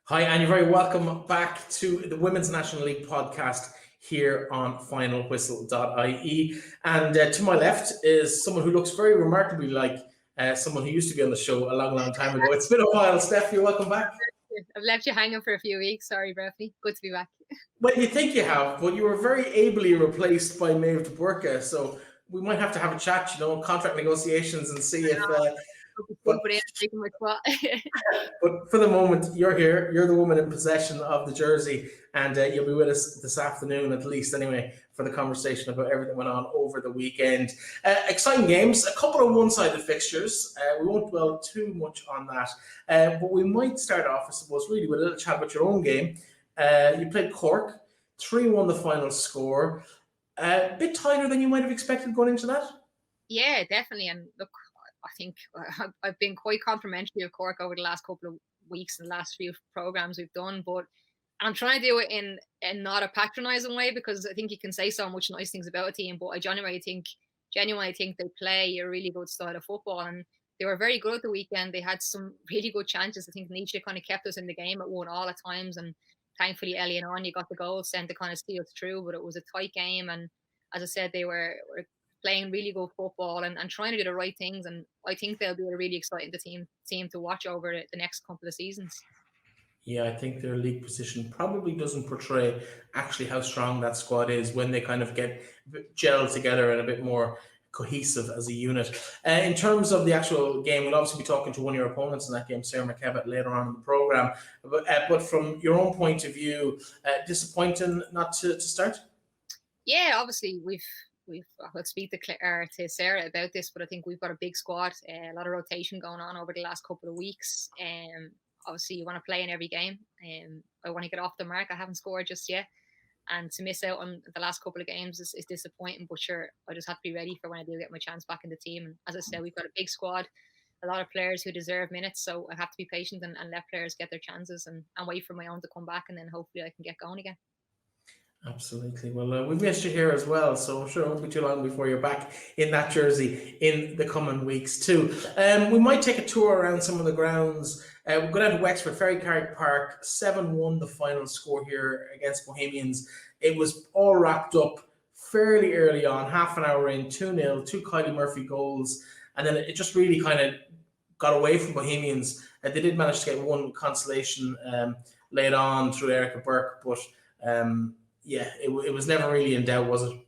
Hi, and you're very welcome back to the Women's National League podcast here on finalwhistle.ie. And to my left is someone who looks very remarkably like someone who used to be on the show a long, long time ago. It's been a while, Steph. You're welcome back. I've left you hanging for a few weeks. Sorry, Breifne. Good to be back. Well, you think you have, but you were very ably replaced by Maeve de Burka, so we might have to have a chat, contract negotiations and see if... But for the moment, you're here. You're the woman in possession of the jersey, and you'll be with us this afternoon, at least anyway, for the conversation about everything that went on over the weekend. Exciting games, a couple of one-sided fixtures. We won't dwell too much on that, but we might start off, I suppose, really with a little chat about your own game. You played Cork, 3-1 the final score. A bit tighter than you might have expected going into that? Yeah, definitely. And look, I think I've been quite complimentary of Cork over the last couple of weeks and the last few programs we've done, but I'm trying to do it in not a patronising way, because I think you can say so much nice things about a team, but I genuinely think they play a really good style of football, and they were very good at the weekend. They had some really good chances. I think Nietzsche kind of kept us in the game at 1-1 at times, and thankfully Earley and Anya got the goal sent to kind of see us through, but it was a tight game, and as I said, they were playing really good football and trying to do the right things, and I think they'll be a really exciting team to watch over the next couple of seasons. Yeah, I think their league position probably doesn't portray actually how strong that squad is when they kind of get gelled together and a bit more cohesive as a unit. In terms of the actual game, we'll obviously be talking to one of your opponents in that game, Sarah McKevitt, later on in the programme. But from your own point of view, disappointing not to start? Yeah, obviously I'll speak to Sarah about this, but I think we've got a big squad, a lot of rotation going on over the last couple of weeks. Obviously, you want to play in every game. I want to get off the mark. I haven't scored just yet, and to miss out on the last couple of games is disappointing. But sure, I just have to be ready for when I do get my chance back in the team. And as I said, we've got a big squad, a lot of players who deserve minutes, so I have to be patient and let players get their chances and wait for my own to come back, and then hopefully I can get going again. Absolutely. Well, we've missed you here as well, so I'm sure it won't be too long before you're back in that jersey in the coming weeks too. We might take a tour around some of the grounds. We'll go down to Wexford, Ferry Carrick Park, 7-1 the final score here against Bohemians. It was all wrapped up fairly early on, half an hour in, 2-0, 2 Kylie Murphy goals, and then it just really kind of got away from Bohemians. They did manage to get one consolation late on through Erica Burke, but yeah, it was never really in doubt, was it?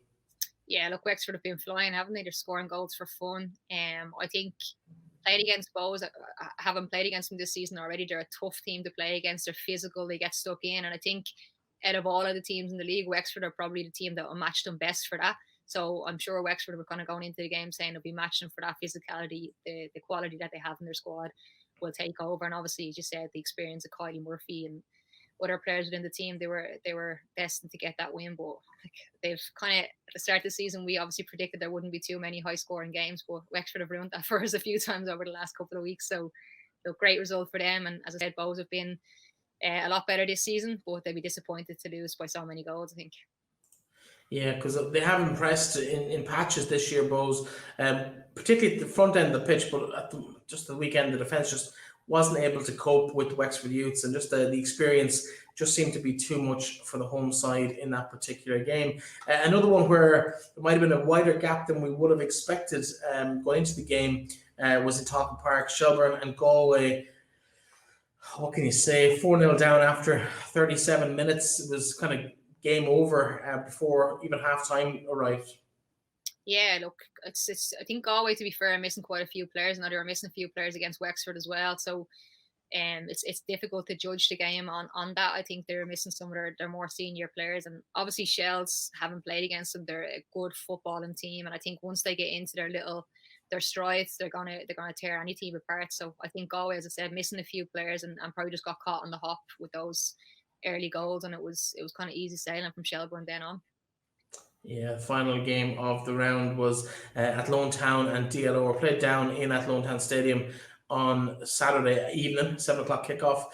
Yeah, look, Wexford have been flying, haven't they? They're scoring goals for fun. I think playing against Bows, I haven't played against them this season already. They're a tough team to play against. They're physical, they get stuck in. And I think out of all of the teams in the league, Wexford are probably the team that will match them best for that. So I'm sure Wexford were kind of going into the game saying they'll be matching for that physicality, the quality that they have in their squad will take over. And obviously, as you said, the experience of Kylie Murphy and other players within the team, they were destined to get that win. But they've kind of, at the start of the season, we obviously predicted there wouldn't be too many high scoring games, but Wexford have ruined that for us a few times over the last couple of weeks. So great result for them. And as I said, Bows have been a lot better this season, but they'd be disappointed to lose by so many goals, I think. Yeah, because they have impressed in patches this year, Bows, particularly at the front end of the pitch, but at just the weekend, the defence just wasn't able to cope with the Wexford Youths, and just the experience just seemed to be too much for the home side in that particular game. Another one where there might have been a wider gap than we would have expected going into the game was in Talcott Park, Shelburne and Galway. What can you say? 4-0 down after 37 minutes. It was kind of game over before even half-time arrived. Yeah, look, it's I think Galway, to be fair, are missing quite a few players. Now they were missing a few players against Wexford as well. So it's difficult to judge the game on that. I think they're missing some of their more senior players. And obviously Shels haven't played against them. They're a good footballing team. And I think once they get into their strides, they're gonna tear any team apart. So I think Galway, as I said, missing a few players and probably just got caught on the hop with those early goals, and it was kind of easy sailing from Shelburne then on. Yeah, the final game of the round was Athlone Town and DLR played down in Athlone Town Stadium on Saturday evening, 7 o'clock kickoff.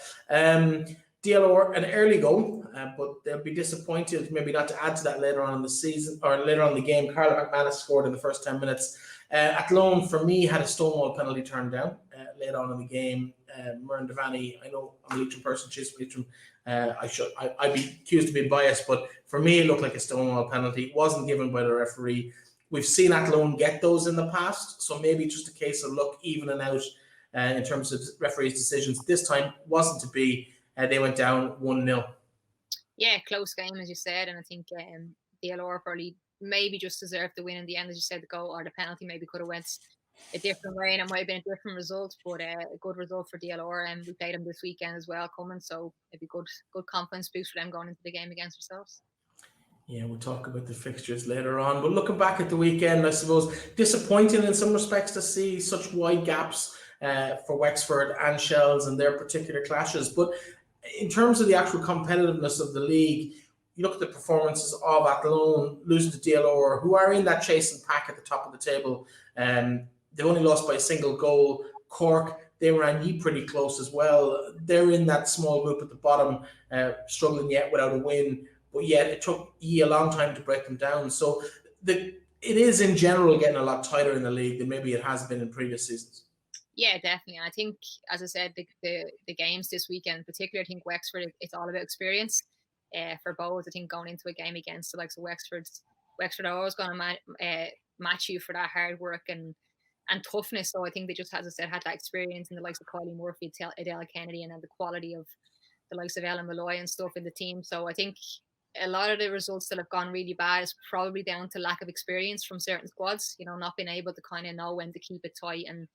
DLR, an early goal, but they'll be disappointed maybe not to add to that later on in the season or later on in the game. Carla McManus scored in the first 10 minutes. Athlone, for me, had a Stonewall penalty turned down late on in the game. Mern Devani. I know I'm a Leitrim person, she's Leitrim. I'd be accused of being biased, but for me, it looked like a stonewall penalty. It wasn't given by the referee. We've seen Athlone get those in the past, so maybe just a case of luck evening out in terms of referees' decisions. This time wasn't to be. They went down 1-0. Yeah, close game, as you said, and I think DLR probably maybe just deserved the win in the end, as you said, the goal or the penalty maybe could have went a different way and it might have been a different result, but a good result for DLR, and we played them this weekend as well coming, so it'd be good confidence boost for them going into the game against ourselves. Yeah, we'll talk about the fixtures later on, but looking back at the weekend, I suppose disappointing in some respects to see such wide gaps for Wexford and Shels and their particular clashes, but in terms of the actual competitiveness of the league, you look at the performances of Athlone losing to DLR, who are in that chasing pack at the top of the table. They've only lost by a single goal. Cork, they ran ye pretty close as well. They're in that small group at the bottom, struggling yet without a win. But yet it took ye a long time to break them down. So it is in general getting a lot tighter in the league than maybe it has been in previous seasons. Yeah, definitely. I think, as I said, the games this weekend in particular, I think Wexford, it's all about experience. For both, I think going into a game against the likes of Wexford are always going to match you for that hard work and toughness. So I think they just, as I said, had that experience in the likes of Kylie Murphy, Adela Kennedy, and then the quality of the likes of Ellen Malloy and stuff in the team. So I think a lot of the results that have gone really bad is probably down to lack of experience from certain squads, not being able to kind of know when to keep it tight and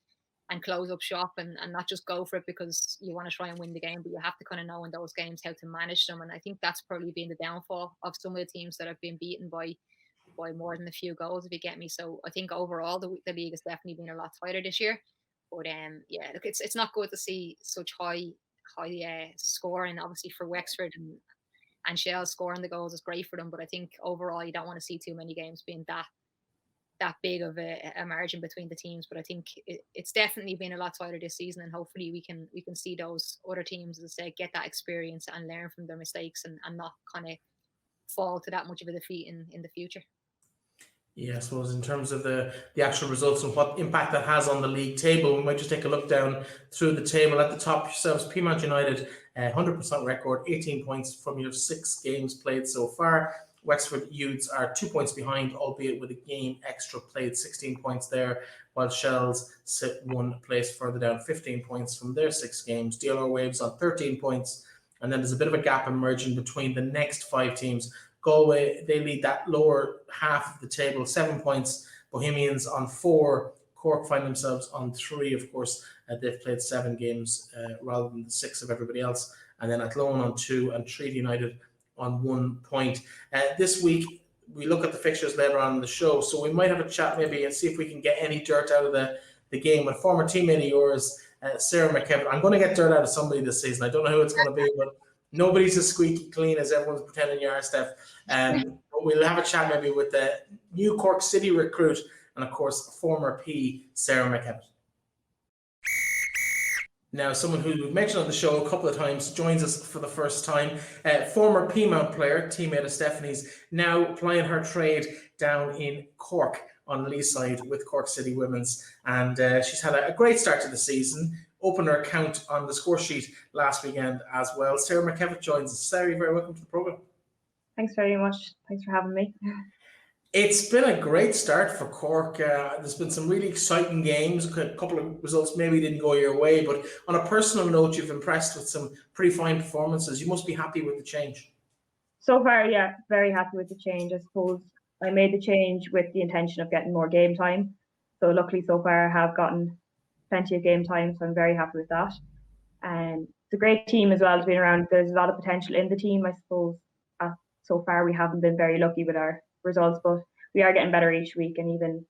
close up shop and not just go for it because you want to try and win the game, but you have to kind of know in those games how to manage them. And I think that's probably been the downfall of some of the teams that have been beaten by more than a few goals, if you get me. So I think overall the league has definitely been a lot tighter this year. But yeah, look, it's not good to see such high scoring. Obviously for Wexford and Shell scoring the goals is great for them, but I think overall you don't want to see too many games being that big of a margin between the teams. But I think it's definitely been a lot tighter this season, and hopefully we can see those other teams, as I say, get that experience and learn from their mistakes and not kind of fall to that much of a defeat in the future. Yeah, I suppose in terms of the actual results and what impact that has on the league table, we might just take a look down through the table. At the top yourselves, Peamount United, 100% record, 18 points from your 6 games played so far. Wexford Youths are 2 points behind, albeit with a game extra played, 16 points there, while Shels sit 1 place further down, 15 points from their 6 games. DLR Waves on 13 points, and then there's a bit of a gap emerging between the next 5 teams. Galway, they lead that lower half of the table, 7 points. Bohemians on 4. Cork find themselves on 3, of course. They've played 7 games rather than the 6 of everybody else. And then Athlone on 2 and Treaty United on 1 point. This week, we look at the fixtures later on in the show, so we might have a chat maybe and see if we can get any dirt out of the game with former teammate of yours, Sarah McKevitt. I'm going to get dirt out of somebody this season. I don't know who it's going to be, but nobody's as squeaky clean as everyone's pretending you are, Steph. But we'll have a chat maybe with the new Cork City recruit and, of course, former P, Sarah McKevitt. Now, someone who we've mentioned on the show a couple of times joins us for the first time. Former Peamount player, teammate of Stephanie's, now plying her trade down in Cork on Leeside with Cork City Women's. And she's had a great start to the season. Opened her account on the score sheet last weekend as well. Sarah McKevitt joins us. Sarah, you're very welcome to the programme. Thanks very much. Thanks for having me. It's been a great start for Cork. There's been some really exciting games. A couple of results maybe didn't go your way, but on a personal note, you've impressed with some pretty fine performances. You must be happy with the change. So far, yeah, very happy with the change. I suppose I made the change with the intention of getting more game time. So luckily, so far, I have gotten plenty of game time, so I'm very happy with that. And it's a great team as well to be around. There's a lot of potential in the team, I suppose. So far, we haven't been very lucky with our results, but we are getting better each week. And even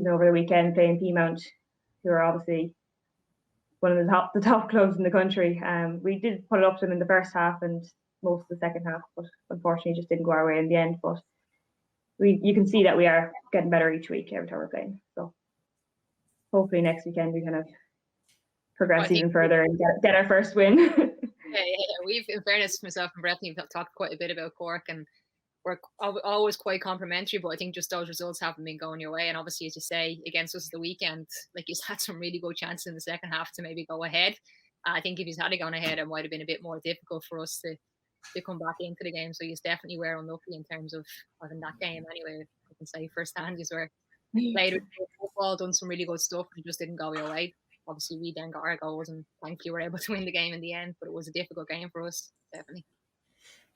over the weekend playing Peamount, who are obviously one of the top clubs in the country, we did put it up to them in the first half and most of the second half, but unfortunately just didn't go our way in the end. But you can see that we are getting better each week every time we're playing. So hopefully next weekend we kind of progress even further and get our first win. Yeah. We've, in fairness, myself and Breifne, we've talked quite a bit about Cork, and were always quite complimentary, but I think just those results haven't been going your way. And obviously, as you say, against us the weekend, like, you had some really good chances in the second half to maybe go ahead. I think if you had gone ahead, it might have been a bit more difficult for us to come back into the game. So you definitely were unlucky in terms of in that game. Anyway, I can say firsthand, you were played with football, done some really good stuff, and it just didn't go your way. Obviously, we then got our goals, and thankfully we were able to win the game in the end. But it was a difficult game for us, definitely.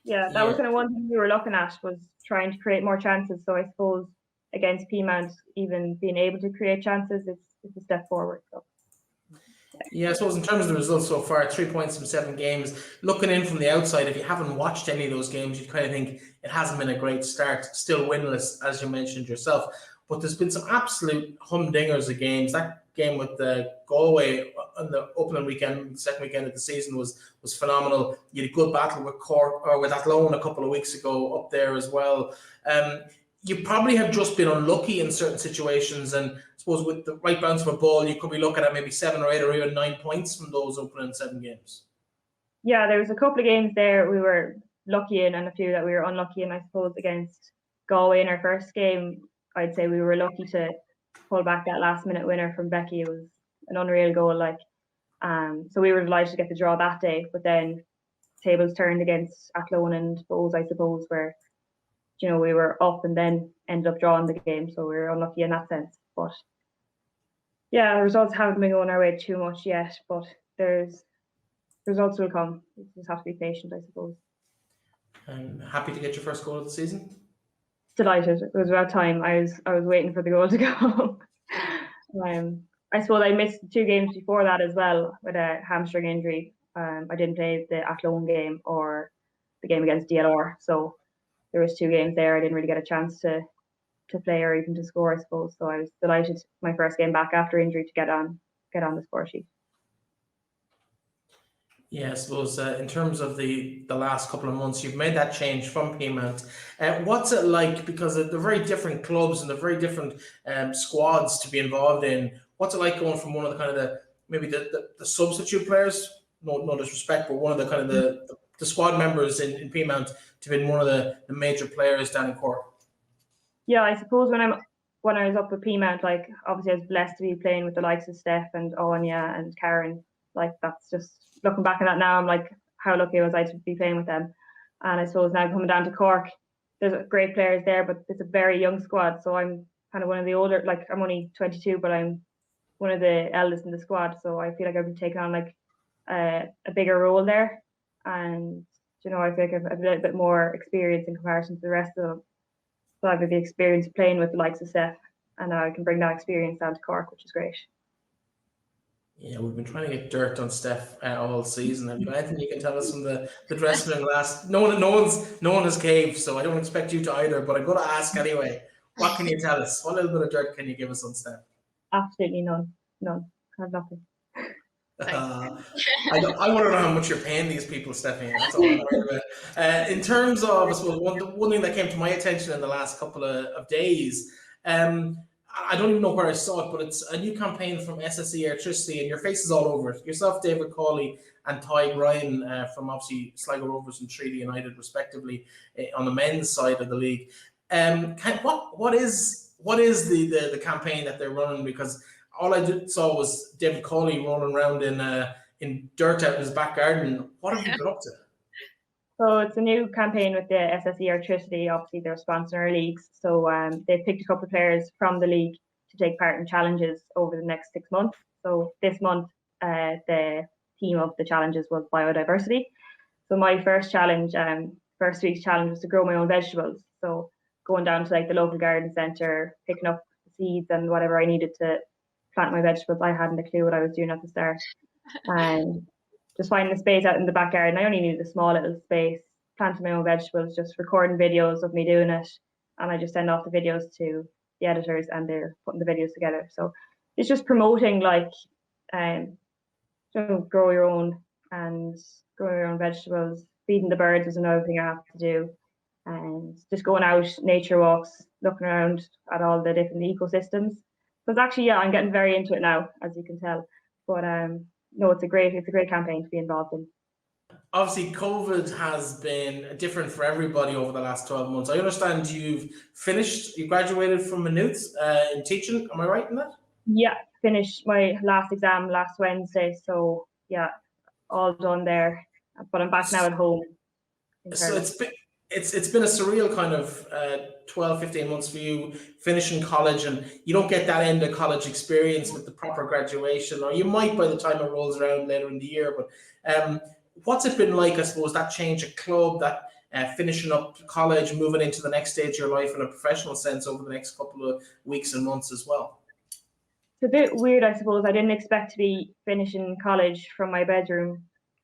Yeah, that was kind of one thing we were looking at, was trying to create more chances. So I suppose against Peamount, even being able to create chances, it's a step forward. So. Yeah, I suppose in terms of the results so far, 3 points from 7 games. Looking in from the outside, if you haven't watched any of those games, you'd kind of think it hasn't been a great start. Still winless, as you mentioned yourself. But there's been some absolute humdingers of games. That game with the Galway on the opening weekend, second weekend of the season, was phenomenal. You had a good battle with Cork, or with Athlone a couple of weeks ago up there as well. You probably have just been unlucky in certain situations, and I suppose with the right bounce of a ball, you could be looking at maybe 7 or 8 or even 9 points from those opening 7 games. Yeah, there was a couple of games there we were lucky in, and a few that we were unlucky in. I suppose against Galway in our first game, I'd say we were lucky to pull back that last minute winner from Becky. It was an unreal goal, so we were delighted to get the draw that day. But then tables turned against Athlone and Bowes, I suppose, where we were up and then ended up drawing the game, so we were unlucky in that sense. But yeah, the results haven't been going our way too much yet, but results will come. You just have to be patient, I suppose. I'm happy to get your first goal of the season. Delighted. It was about time. I was waiting for the goal to go. I suppose I missed 2 games before that as well with a hamstring injury. I didn't play the Athlone game or the game against DLR, so there was 2 games there I didn't really get a chance to play or even to score, I suppose. So I was delighted, my first game back after injury, to get on the score sheet. Yeah, I suppose in terms of the last couple of months, you've made that change from Peamount. What's it like? Because they're very different clubs and they're very different squads to be involved in. What's it like going from one of the kind of maybe the substitute players, no disrespect, but one of the kind of the squad members in Peamount to being one of the major players down in Cork? Yeah, I suppose when I was up with Peamount, obviously I was blessed to be playing with the likes of Steph and Anya and Karen. That's just, looking back on that now, I'm like, how lucky was I to be playing with them? And I suppose now coming down to Cork, there's great players there, but it's a very young squad. So I'm kind of one of the older, I'm only 22, but I'm one of the eldest in the squad. So I feel like I've been taking on a bigger role there. And, I feel like I've a little bit more experience in comparison to the rest of them. So I've had the experience of playing with the likes of Steph, and now I can bring that experience down to Cork, which is great. Yeah, we've been trying to get dirt on Steph all season. Have you got anything you can tell us from the dressing room last? No one has caved, so I don't expect you to either. But I'm going to ask anyway. What can you tell us? What little bit of dirt can you give us on Steph? Absolutely none. I have nothing. I want to know how much you're paying these people, Stephanie. That's all I'm worried about. In terms of, I suppose, one thing that came to my attention in the last couple of days, I don't even know where I saw it, but it's a new campaign from SSE Airtricity, and your face is all over it. Yourself, David Cawley, and Ty Ryan from obviously Sligo Rovers and Treaty United, respectively, on the men's side of the league. What is the campaign that they're running? Because all I saw was David Cawley rolling around in dirt out in his back garden. What have you been up to? So it's a new campaign with the SSE Airtricity. Obviously, they're sponsoring our leagues. So they've picked a couple of players from the league to take part in challenges over the next 6 months. So this month, the theme of the challenges was biodiversity. So my first week's challenge was to grow my own vegetables. So going down to the local garden centre, picking up seeds and whatever I needed to plant my vegetables. I hadn't a clue what I was doing at the start. And just finding a space out in the back garden. I only needed a small little space, planting my own vegetables, just recording videos of me doing it. And I just send off the videos to the editors and they're putting the videos together. So it's just promoting grow your own vegetables. Feeding the birds is another thing I have to do. And just going out, nature walks, looking around at all the different ecosystems. So it's actually, I'm getting very into it now, as you can tell. But no, it's a great campaign to be involved in. Obviously, COVID has been different for everybody over the last 12 months. I understand you graduated from Maynooth in teaching. Am I right in that? Yeah, finished my last exam last Wednesday. So yeah, all done there. But I'm back now at home. So it's been a surreal kind of 12, 15 months for you finishing college, and you don't get that end of college experience with the proper graduation, or you might by the time it rolls around later in the year. But what's it been like, I suppose, that change of club, that finishing up college, moving into the next stage of your life in a professional sense over the next couple of weeks and months as well? It's a bit weird, I suppose. I didn't expect to be finishing college from my bedroom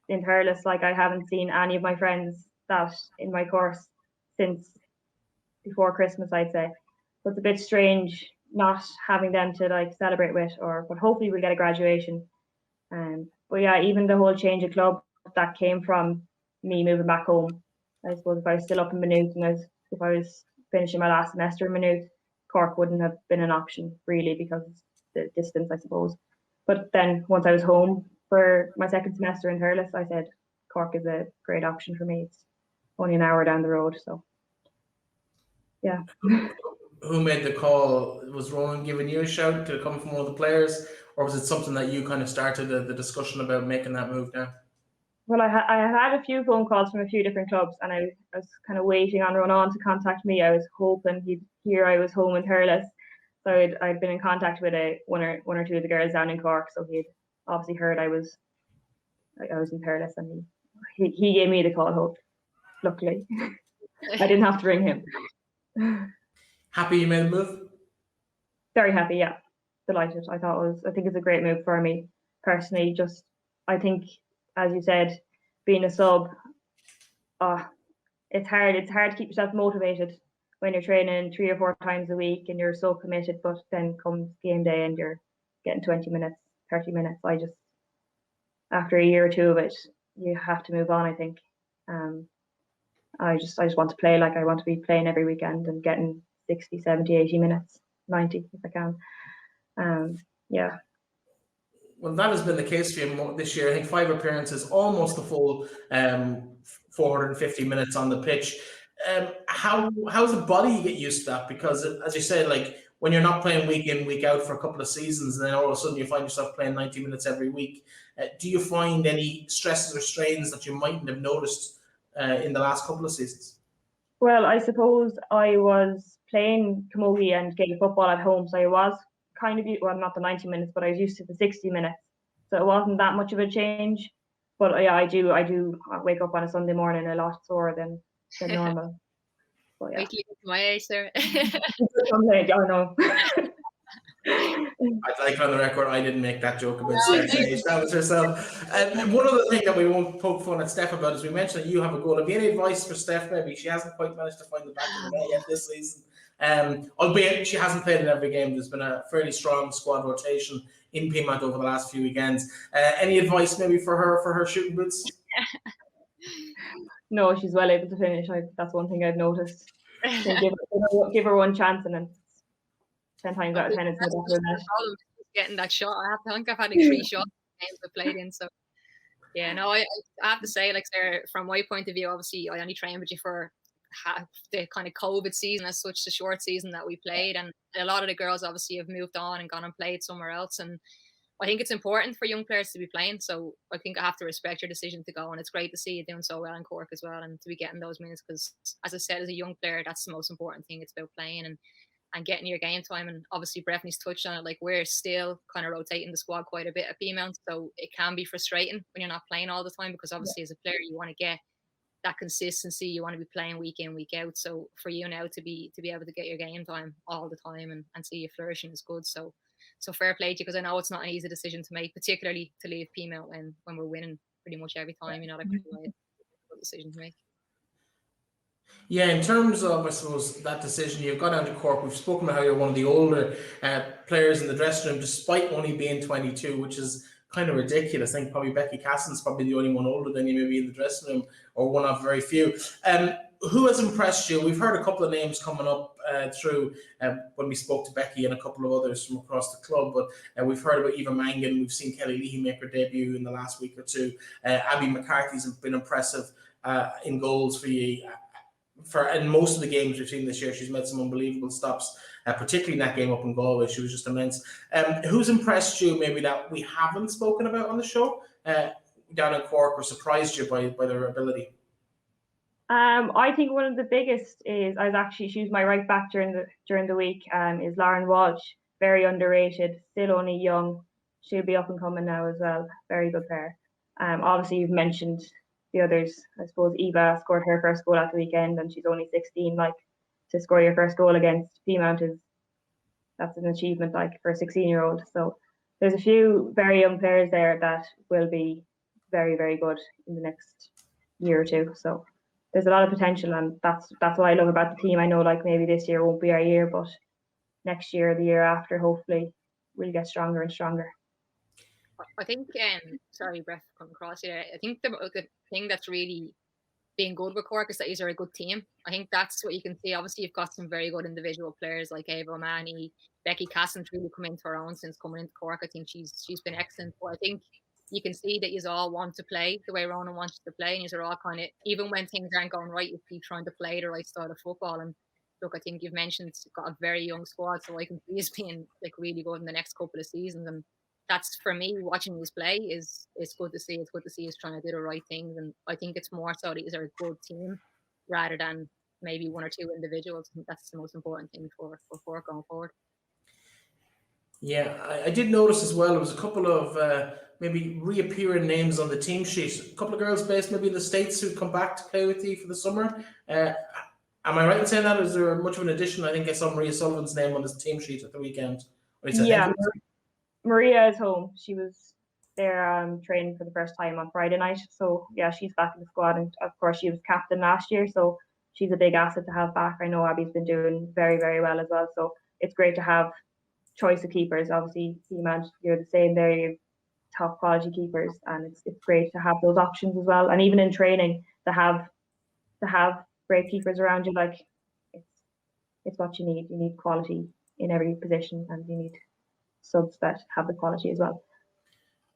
in Thurles. Like, I haven't seen any of my friends that in my course since before Christmas, I'd say. So it's a bit strange not having them to like celebrate with, but hopefully we'll get a graduation. But yeah, even the whole change of club that came from me moving back home. I suppose if I was still up in Maynooth and if I was finishing my last semester in Maynooth, Cork wouldn't have been an option really, because of the distance, I suppose. But then once I was home for my second semester in Thurles, I said Cork is a great option for me. It's only an hour down the road, so yeah. Who made the call? Was Ronan giving you a shout to come from one of the players, or was it something that you kind of started the discussion about making that move now? Well, I had a few phone calls from a few different clubs, and I was kind of waiting on Ronan to contact me. I was hoping he'd hear I was home in Thurles. So I'd been in contact with one or two of the girls down in Cork, so he'd obviously heard I was in Thurles, and he gave me the call. Luckily, I didn't have to ring him. Happy you made the move? Very happy, yeah. Delighted. I think it's a great move for me personally. Just, I think, as you said, being a sub, it's hard to keep yourself motivated when you're training 3 or 4 times a week and you're so committed, but then comes game day and you're getting 20 minutes, 30 minutes. After a year or two of it, you have to move on, I think. I just want to play. Like, I want to be playing every weekend and getting 60, 70, 80 minutes, 90 if I can. Yeah. Well, that has been the case for you this year. I think 5 appearances, almost the full 450 minutes on the pitch. How's the body get used to that? Because as you said, like, when you're not playing week in, week out for a couple of seasons, and then all of a sudden you find yourself playing 90 minutes every week, do you find any stresses or strains that you mightn't have noticed in the last couple of seasons? Well, I suppose I was playing camogie and Gaelic football at home, so I was kind of, well, not the 90 minutes, but I was used to the 60 minutes, so it wasn't that much of a change. But yeah, I do wake up on a Sunday morning a lot sore than normal. But yeah. Wait till you get to my age, Sarah. I know. I'd like on the record, I didn't make that joke about Steph's age. That was herself. And one other thing that we won't poke fun at Steph about is we mentioned that you have a goal. Have you any advice for Steph? Maybe she hasn't quite managed to find the back of the net yet this season. Albeit she hasn't played in every game. There's been a fairly strong squad rotation in Peamount over the last few weekends. Any advice maybe for her shooting boots? No, she's well able to finish. That's one thing I've noticed. Give her one chance, and then 10 times out of 10 it's not better than that. Getting that shot. I think I've had 3 shots in games I've played in. So yeah, no, I have to say, like, Sarah, from my point of view, obviously I only trained with you for the kind of COVID season as such, the short season that we played, and a lot of the girls obviously have moved on and gone and played somewhere else, and I think it's important for young players to be playing, so I think I have to respect your decision to go, and it's great to see you doing so well in Cork as well, and to be getting those minutes, because as I said, as a young player, that's the most important thing. It's about playing and getting your game time, and obviously Breifne's touched on it, like, we're still kind of rotating the squad quite a bit at Peamount, so it can be frustrating when you're not playing all the time, because obviously as a player you want to get that consistency, you want to be playing week in, week out. So for you now to be able to get your game time all the time and see you flourishing is good. So fair play to you, because I know it's not an easy decision to make, particularly to leave Peamount when we're winning pretty much every time. You know, that kind of a difficult decision to make. Yeah, in terms of, I suppose, that decision, you've got down to Cork. We've spoken about how you're one of the older players in the dressing room, despite only being 22, which is kind of ridiculous. I think probably Becky Caston's probably the only one older than you maybe in the dressing room, or one of very few. who has impressed you? We've heard a couple of names coming up through when we spoke to Becky and a couple of others from across the club, but we've heard about Eva Mangan. We've seen Kelly Leahy make her debut in the last week or two. Abby McCarthy's been impressive in goals for you. In most of the games we've seen this year, she's made some unbelievable stops, particularly in that game up in Galway. She was just immense. Who's impressed you maybe that we haven't spoken about on the show down in Cork, or surprised you by their ability? I think one of the biggest is she was my right back during the week. Is Lauren Walsh, very underrated, still only young. She'll be up and coming now as well. Very good player. Obviously you've mentioned the others. I suppose Eva scored her first goal at the weekend, and she's only 16. Like, to score your first goal against Peamount that's an achievement, like, for a 16-year-old. So there's a few very young players there that will be very, very good in the next year or two. So there's a lot of potential, and that's what I love about the team. I know, like, maybe this year won't be our year, but next year, the year after, hopefully we'll get stronger and stronger. I think, sorry, Breath, come across here. I think the thing that's really being good with Cork is that you're a good team. I think that's what you can see. Obviously, you've got some very good individual players like Ava O'Mahony. Becky Cassin's really come into her own since coming into Cork. I think she's been excellent. But I think you can see that you all want to play the way Ronan wants you to play, and you're all kind of, even when things aren't going right, you keep trying to play the right style of football. And look, I think you've mentioned you've got a very young squad, so I can see us being, like, really good in the next couple of seasons. And that's, for me, watching these play is good to see. It's good to see us trying to do the right things, and I think it's more so that these are a good team rather than maybe one or two individuals. I think that's the most important thing for Cork going forward. Yeah, I did notice as well, there was a couple of maybe reappearing names on the team sheet. A couple of girls based maybe in the States who'd come back to play with you for the summer. Am I right in saying that? Is there much of an addition? I think I saw Maria Sullivan's name on this team sheet at the weekend. Yeah, Maria is home. She was there training for the first time on Friday night. So yeah, she's back in the squad, and of course she was captain last year, so she's a big asset to have back. I know Abby's been doing very, very well as well. So it's great to have choice of keepers. Obviously, Peamount, you're the same there. You're top quality keepers, and it's great to have those options as well. And even in training, to have great keepers around you, like, it's what you need. You need quality in every position, and you need subs that have the quality as well.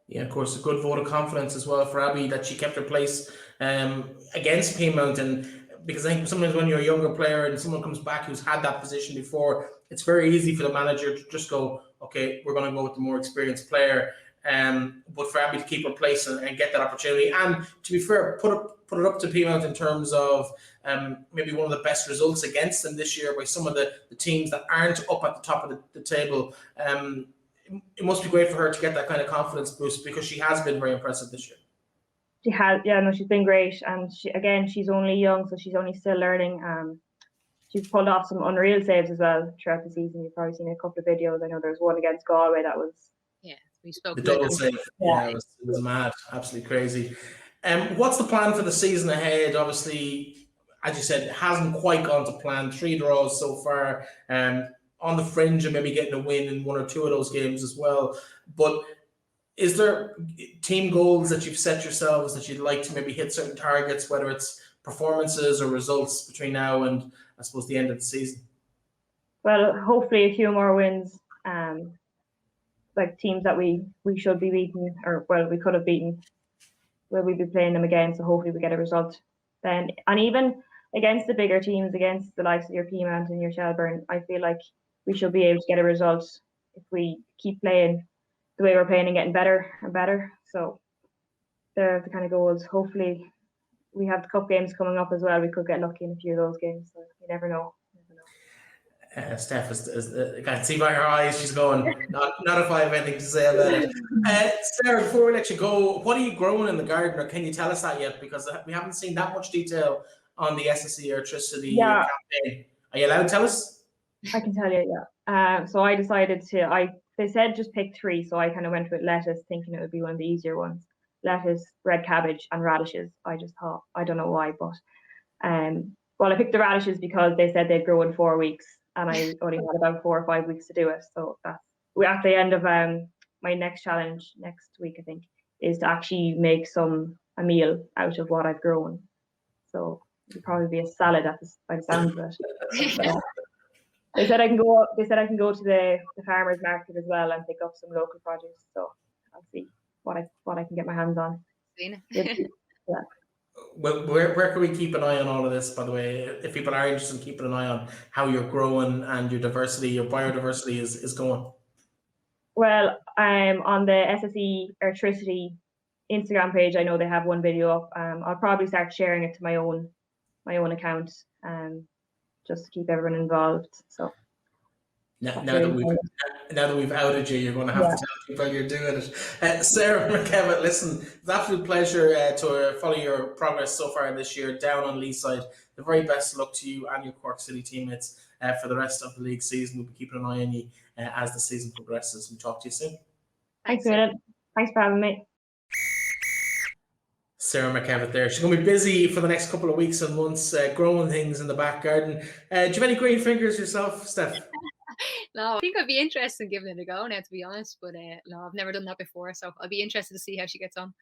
Yeah, of course, a good vote of confidence as well for Abby that she kept her place against Peamount. And because I think sometimes when you're a younger player and someone comes back who's had that position before, it's very easy for the manager to just go, okay, we're going to go with the more experienced player. But for Abby to keep her place and get that opportunity, and to be fair, put it up to Peamount in terms of maybe one of the best results against them this year by some of the teams that aren't up at the top of the table. It must be great for her to get that kind of confidence boost, because she has been very impressive this year. She has, yeah, no, she's been great, and she's only young, so she's only still learning. She's pulled off some unreal saves as well throughout the season. You've probably seen a couple of videos. I know there was one against Galway that was, yeah, we spoke the double save. Yeah, it was mad, absolutely crazy. What's the plan for the season ahead? Obviously, as you said, it hasn't quite gone to plan. 3 draws so far. On the fringe of maybe getting a win in 1 or 2 of those games as well. But is there team goals that you've set yourselves that you'd like to maybe hit certain targets, whether it's performances or results between now and, I suppose, the end of the season? Well, hopefully a few more wins. Like teams that we should be beating, or well, we could have beaten, will we be playing them again? So hopefully we get a result then. And even against the bigger teams, against the likes of your Peamount and your Shelburne, I feel like we should be able to get a result if we keep playing the way we're playing and getting better and better. So they're the kind of goals. Hopefully we have the cup games coming up as well. We could get lucky in a few of those games. So you never know. Steph, I can see by her eyes, she's going, not if I have anything to say about it. Sarah, before we let you go, what are you growing in the garden, or can you tell us that yet? Because we haven't seen that much detail on the SSE Airtricity campaign. Are you allowed to tell us? I can tell you, yeah. So I decided they said just pick 3, so I kind of went with lettuce, thinking it would be one of the easier ones. Lettuce, red cabbage, and radishes. I just thought, I don't know why, but well, I picked the radishes because they said they'd grow in 4 weeks, and I only had about 4 or 5 weeks to do it. So we're at the end of my next challenge next week, I think, is to actually make a meal out of what I've grown. So It'd probably be a salad by the sound of it. They said I can go. They said I can go to the farmers market as well and pick up some local produce. So I'll see what I can get my hands on. Yeah. Well, where can we keep an eye on all of this, by the way? If people are interested in keeping an eye on how you're growing and your diversity, your biodiversity is going? Well, I'm on the SSE Airtricity Instagram page. I know they have one video up. I'll probably start sharing it to my own account, just to keep everyone involved. So now that we've outed you, you're going to have to tell people you're doing it. Sarah McKevitt, listen, it's an absolute pleasure to follow your progress so far this year down on Leeside. The very best of luck to you and your Cork City teammates for the rest of the league season. We'll be keeping an eye on you as the season progresses. We'll talk to you soon. Thanks, Ronan. Thanks for having me. Sarah McKevitt there. She's going to be busy for the next couple of weeks and months growing things in the back garden. Do you have any green fingers yourself, Steph? No, I think I'd be interested in giving it a go now, to be honest. But no, I've never done that before. So I'll be interested to see how she gets on.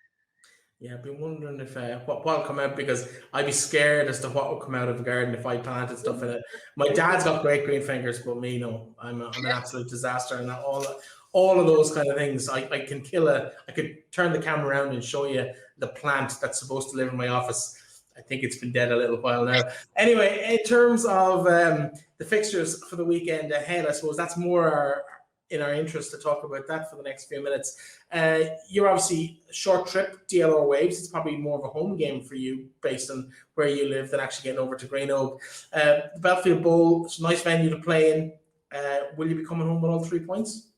Yeah, I've been wondering if what'll come out, because I'd be scared as to what would come out of the garden if I planted stuff in it. My dad's got great green fingers, but me, no. I'm an absolute disaster, and all of those kind of things. I could turn the camera around and show you the plant that's supposed to live in my office. I think it's been dead a little while now. Anyway, in terms of the fixtures for the weekend ahead, I suppose that's more in our interest to talk about that for the next few minutes. You're obviously a short trip, DLR Waves. It's probably more of a home game for you based on where you live than actually getting over to Greenogue. The Belfield Bowl, it's a nice venue to play in. Will you be coming home with all 3 points?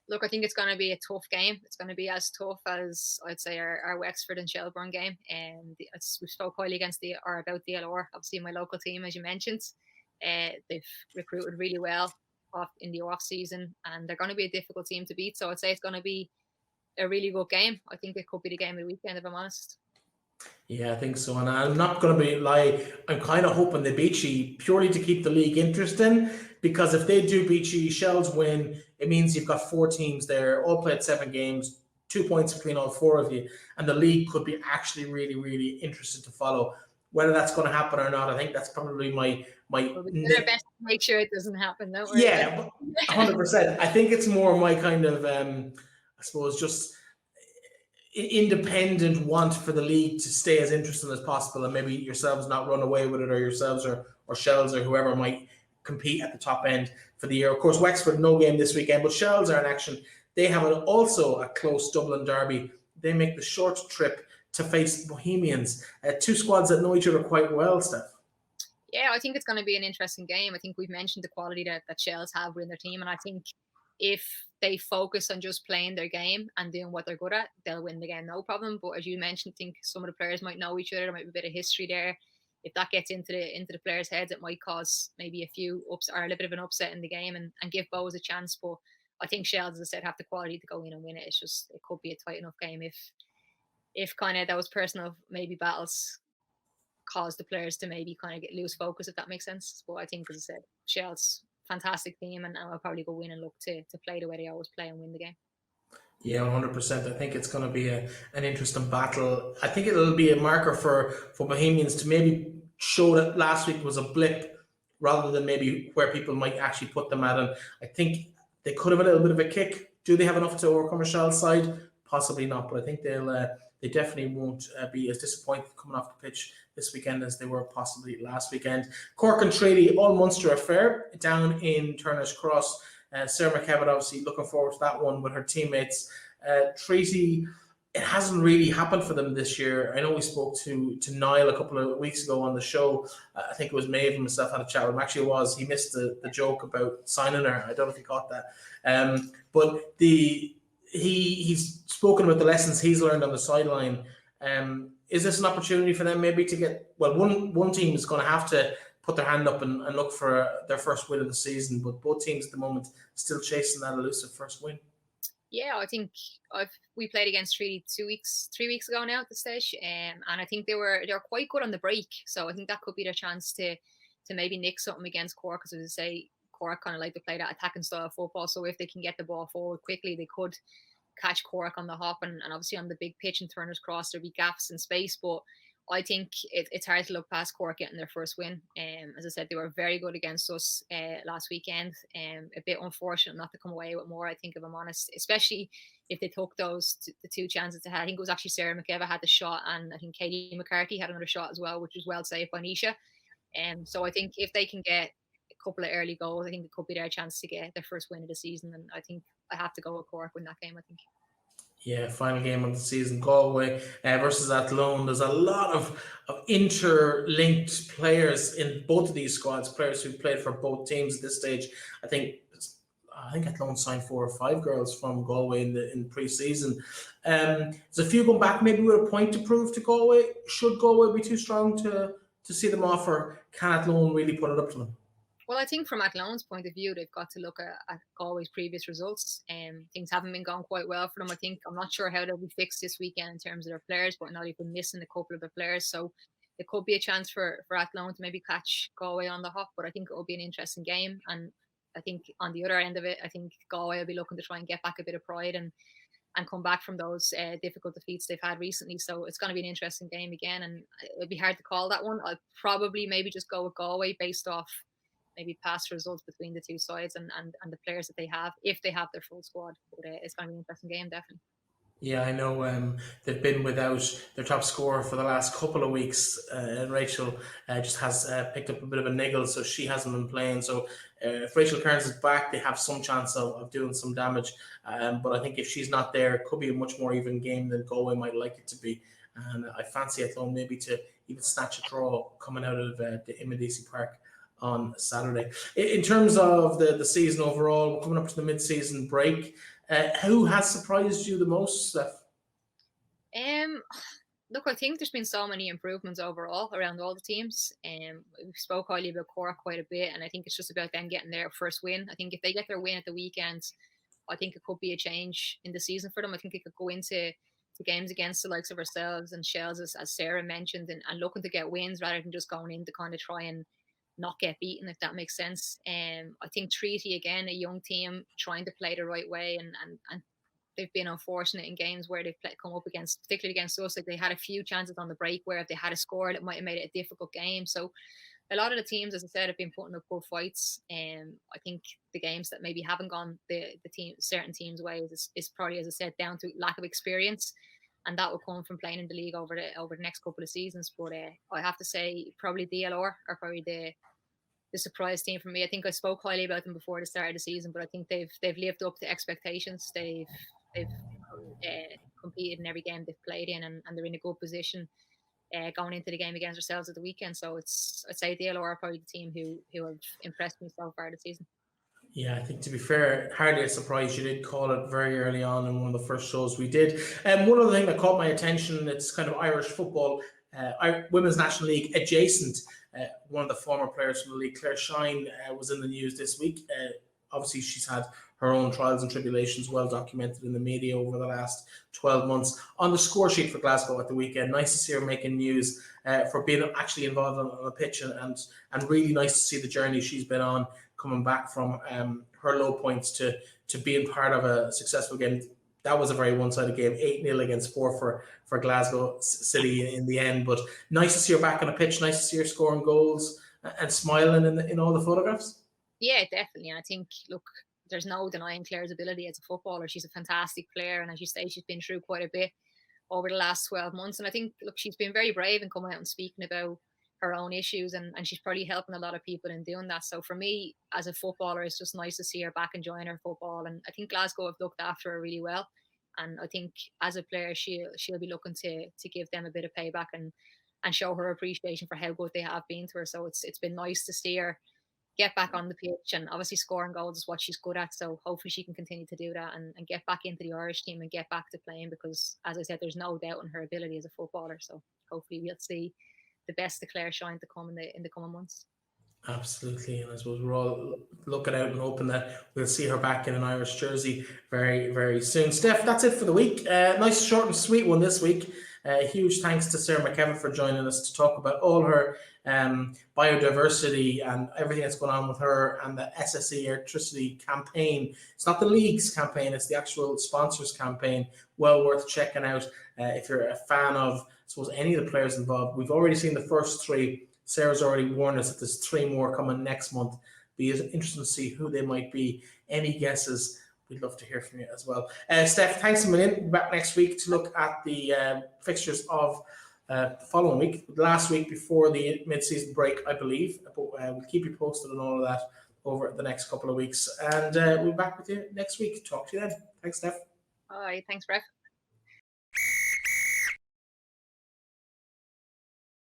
Look, I think it's going to be a tough game. It's going to be as tough as, I'd say, our Wexford and Shelburne game. And we spoke highly about DLR, obviously my local team, as you mentioned. They've recruited really well in the off season, and they're going to be a difficult team to beat. So I'd say it's going to be a really good game. I think it could be the game of the weekend, if I'm honest. Yeah, I think so. And I'm not going to lie, I'm kind of hoping they beat you purely to keep the league interesting, because if they do beat you, Shels win, it means you've got 4 teams there, all played 7 games, 2 points between all 4 of you, and the league could be actually really, really interested to follow. Whether that's going to happen or not, I think that's probably my Well, we do our best to make sure it doesn't happen, don't we? Yeah, 100%. I think it's more my kind of, I suppose, just independent want for the league to stay as interesting as possible, and maybe yourselves not run away with it, or yourselves or Shels or whoever might compete at the top end for the year. Of course, Wexford, no game this weekend, but Shels are in action. They have also a close Dublin derby. They make the short trip to face the Bohemians. 2 squads that know each other quite well, Steph. Yeah, I think it's going to be an interesting game. I think we've mentioned the quality that Shels have within their team, and I think if they focus on just playing their game and doing what they're good at, they'll win the game, no problem. But as you mentioned, I think some of the players might know each other. There might be a bit of history there. If that gets into the players' heads, it might cause maybe a few ups or a little bit of an upset in the game and give Bows a chance. But I think Shels, as I said, have the quality to go in and win it. It's just, it could be a tight enough game if kind of those personal maybe battles cause the players to maybe kind of lose focus, if that makes sense. But I think, as I said, Shels, fantastic team, and I'll probably go in and look to play the way they always play and win the game. Yeah, 100%. I think it's going to be an interesting battle. I think it'll be a marker for Bohemians to maybe show that last week was a blip rather than maybe where people might actually put them at. And I think they could have a little bit of a kick. Do they have enough to overcome a Shels side? Possibly not, but I think they definitely won't be as disappointed coming off the pitch this weekend as they were possibly last weekend. Cork and Treaty, all Munster affair down in Turner's Cross. Sarah McKevitt obviously looking forward to that one with her teammates. Treaty, it hasn't really happened for them this year. I know we spoke to Niall a couple of weeks ago on the show. I think it was Maeve and myself had a chat with him. Actually, it was. He missed the joke about signing her. I don't know if he caught that. But he's spoken about the lessons he's learned on the sideline. Is this an opportunity for them maybe to get, well, one team is going to have to put their hand up and look for their first win of the season, but both teams at the moment still chasing that elusive first win? Yeah, I think we played against Treaty 3 weeks ago now at the stage, and I think they were quite good on the break. So I think that could be their chance to maybe nick something against Cork, because as I say, Cork kind of like to play that attacking style of football. So if they can get the ball forward quickly, they could catch Cork on the hop, and obviously on the big pitch in Turner's Cross there'll be gaps in space. But I think it's hard to look past Cork getting their first win. As I said, they were very good against us last weekend. A bit unfortunate not to come away with more, I think, if I'm honest, especially if they took the two chances they had. I think it was actually Sarah McKevitt had the shot, and I think Katie McCarthy had another shot as well, which was well saved by Nisha. So I think if they can get a couple of early goals, I think it could be their chance to get their first win of the season. And I think I have to go with Cork win that game, I think. Yeah, final game of the season, Galway versus Athlone. There's a lot of interlinked players in both of these squads, players who played for both teams at this stage. I think Athlone signed 4 or 5 girls from Galway in pre-season. There's a few going back, maybe with a point to prove to Galway. Should Galway be too strong to see them off, or can Athlone really put it up to them? Well, I think from Athlone's point of view, they've got to look at Galway's previous results. Things haven't been going quite well for them. I'm not sure how they'll be fixed this weekend in terms of their players, but now they've been missing a couple of their players. So it could be a chance for Athlone to maybe catch Galway on the hop, but I think it will be an interesting game. And I think on the other end of it, I think Galway will be looking to try and get back a bit of pride and come back from those difficult defeats they've had recently. So it's going to be an interesting game again, and it'll be hard to call that one. I'll probably maybe just go with Galway based off maybe past results between the two sides and the players that they have, if they have their full squad. But it's going to be an interesting game, definitely. Yeah, I know they've been without their top scorer for the last couple of weeks. And Rachel just has picked up a bit of a niggle, so she hasn't been playing. So if Rachel Kearns is back, they have some chance of doing some damage. But I think if she's not there, it could be a much more even game than Galway might like it to be. And I fancy Athlone maybe to even snatch a draw coming out of the Imedici Park on Saturday. In terms of the season overall, we're coming up to the mid-season break. Who has surprised you the most, Steph? Look, I think there's been so many improvements overall around all the teams. We spoke highly about Cork quite a bit, and I think it's just about them getting their first win. I think if they get their win at the weekend, I think it could be a change in the season for them. I think it could go into games against the likes of ourselves and Shels, as Sarah mentioned, and looking to get wins rather than just going in to kind of try and not get beaten, if that makes sense. I think Treaty, again, a young team trying to play the right way, and they've been unfortunate in games where they've come up against, particularly against us, like they had a few chances on the break where if they had a score, it might have made it a difficult game. So a lot of the teams, as I said, have been putting up good fights. I think the games that maybe haven't gone certain teams' ways is probably, as I said, down to lack of experience. And that will come from playing in the league over the next couple of seasons. But I have to say, probably DLR are probably the surprise team for me. I think I spoke highly about them before the start of the season, but I think they've lived up to expectations. They've competed in every game they've played in, and they're in a good position going into the game against ourselves at the weekend. So I'd say DLR are probably the team who have impressed me so far this season. Yeah, I think, to be fair, hardly a surprise. You did call it very early on in one of the first shows we did. One other thing that caught my attention, it's kind of Irish football, Women's National League adjacent. One of the former players from the league, Claire Shine, was in the news this week. Obviously, she's had her own trials and tribulations well documented in the media over the last 12 months. On the score sheet for Glasgow at the weekend, nice to see her making news for being actually involved on the pitch, and really nice to see the journey she's been on, coming back from her low points to being part of a successful game. That was a very one-sided game, 8-0 against 4 for Glasgow City in the end. But nice to see her back on a pitch, nice to see her scoring goals and smiling in all the photographs. Yeah, definitely. I think, look, there's no denying Claire's ability as a footballer. She's a fantastic player, and as you say, she's been through quite a bit over the last 12 months. And I think, look, she's been very brave in coming out and speaking about her own issues, and she's probably helping a lot of people in doing that. So for me, as a footballer, it's just nice to see her back enjoying her football. And I think Glasgow have looked after her really well. And I think as a player, she'll be looking to give them a bit of payback and show her appreciation for how good they have been to her. So it's been nice to see her get back on the pitch, and obviously scoring goals is what she's good at. So hopefully she can continue to do that and get back into the Irish team and get back to playing, because, as I said, there's no doubt in her ability as a footballer. So hopefully we'll see the best of Claire Shine to come in the coming months. Absolutely, and I suppose we're all looking out and hoping that we'll see her back in an Irish jersey very, very soon. Steph, that's it for the week. Nice, short and sweet one this week. Huge thanks to Sarah McKevitt for joining us to talk about all her biodiversity and everything that's going on with her and the SSE Airtricity campaign. It's not the league's campaign, it's the actual sponsors campaign. Well worth checking out if you're a fan of suppose any of the players involved. We've already seen the first 3. Sarah's already warned us that there's 3 more coming next month. Be interesting to see who they might be. Any guesses? We'd love to hear from you as well. Steph, thanks a million. We'll be back next week to look at the fixtures of the following week, last week before the mid-season break, I believe. But we'll keep you posted on all of that over the next couple of weeks. And we'll be back with you next week. Talk to you then. Thanks, Steph. Bye. Thanks, Breif.